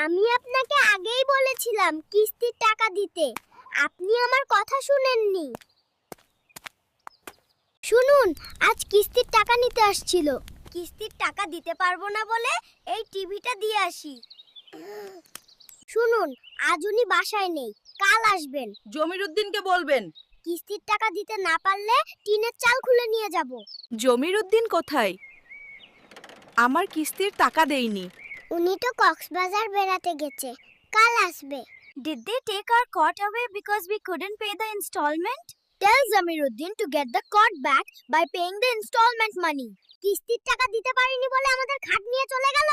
আমি আপনাকে আগেই বলেছিলাম কিস্তির টাকা দিতে। আপনি আমার কথা শুনেননি। শুনুন, আজ কিস্তির টাকা নিতে আসছিল। কিস্তির টাকা দিতে পারবো না বলে এই টিভিটা দিয়ে আসি। শুনুন, আজ উনি বাসায় নেই, কাল আসবেন। জমিরুদ্দিনকে বলবেন। কিস্তির টাকা দিতে না পারলে টিনের চাল খুলে নিয়ে যাব। জমিরুদ্দিন কোথায়? আমার কিস্তির টাকা দেয়নি। উনি তো কক্সবাজার বেড়াতে গেছে, কাল আসবে। Did they take our cot away because we couldn't pay the installment? Tell Zamiruddin to get the cot back by paying the installment money. কিস্তির টাকা দিতে পারিনি বলে আমাদের খাট নিয়ে চলে গেল।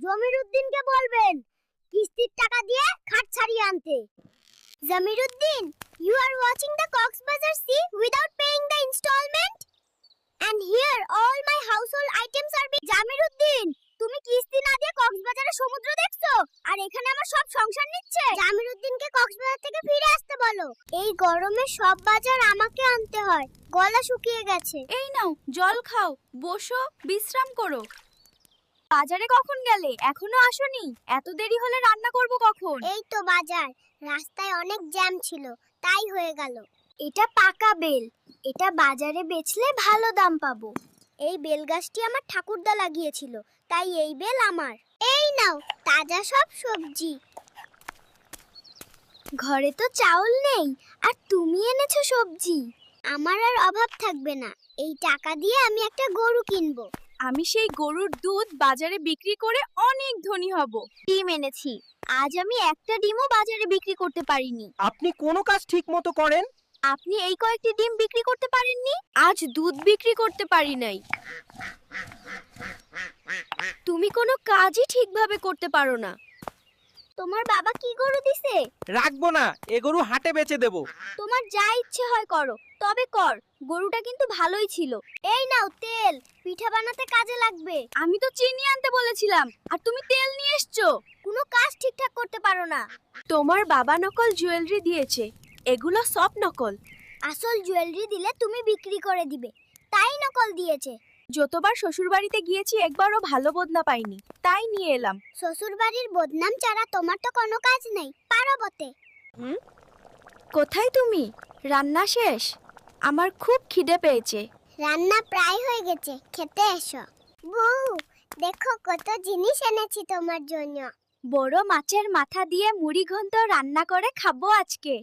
জমিরুদ্দিনকে বলবেন কিস্তির টাকা দিয়ে খাট ছাড়িয়ে আনতে। Zamiruddin, you are watching the Coxbazar Sea without paying the installment? And here all my household items are being... Zamiruddin, তুমি কিস্তি না দিয়ে কক্সবাজারে সমুদ্র দেখছো আর এখানে আমার সব সংসার নিচ্ছে। জামিরুদ্দিনকে কক্সবাজার থেকে ফিরে আসতে বলো। এই গরমে সব বাজার আমাকে আনতে হয়, গলা শুকিয়ে গেছে। এই নাও জল খাও, বসো, বিশ্রাম করো। বাজারে কখন গেলে? এখনো আসোনি? এত দেরি হলে রান্না করব কখন? এই তো বাজার, রাস্তায় অনেক জ্যাম ছিল, তাই হয়ে গেল। এটা পাকা বেল, এটা বাজারে বেচলে ভালো দাম পাবো। এই বেল গাছটি আমার ঠাকুরদা লাগিয়েছিল, তাই এই বেল আমার। এই নাও তাজা সব সবজি। ঘরে তো চাউল নেই, আর তুমি এনেছো সবজি। আমার আর অভাব থাকবে না, এই টাকা দিয়ে আমি একটা গরু কিনবো। আমি সেই গরুর দুধ বাজারে বিক্রি করে অনেক ধনী হব। ডিম এনেছি, আজ আমি একটা ডিমও বাজারে বিক্রি করতে পারিনি। আপনি কোনো কাজ ঠিক মতো করেন? আপনি এই কয়েকটি ডিম বিক্রি করতে পারেননি। আজ দুধ বিক্রি করতে পারি নাই। তুমি কোনো কাজই ঠিকভাবে করতে পারো না। তোমার বাবা কি গরু দিছে? রাখবো না, এ গরু হাটে বেচে দেব। তোমার যা ইচ্ছে হয় করো, তবে কর। গরুটা কিন্তু ভালোই ছিল। এই নাও তেল, পিঠা বানাতে কাজে লাগবে। আমি তো চিনি আনতে বলেছিলাম, আর তুমি তেল নিয়ে এসছো। কোনো কাজ ঠিকঠাক করতে পারো না। তোমার বাবা নকল জুয়েলারি দিয়েছে, এগুলো সব নকল। আসল জুয়েলারি দিলে তুমি বিক্রি করে দিবে, তাই নকল দিয়েছে। যতবার শ্বশুরবাড়িতে গিয়েছি একবারও ভালো বদনা পাইনি, তাই নিয়ে এলাম। শ্বশুর বাড়ির বদনাম ছাড়া তোমার তো কোনো কাজ নেই, পারো বটে। কোথায় তুমি? রান্না শেষ? আমার খুব খিদে পেয়েছে। রান্না প্রায় হয়ে গেছে, খেতে এসো। বউ, দেখো কত জিনিস এনেছি তোমার জন্য। বড় মাছের মাথা দিয়ে মুড়ি ঘন্ট রান্না করে খাবো আজকে।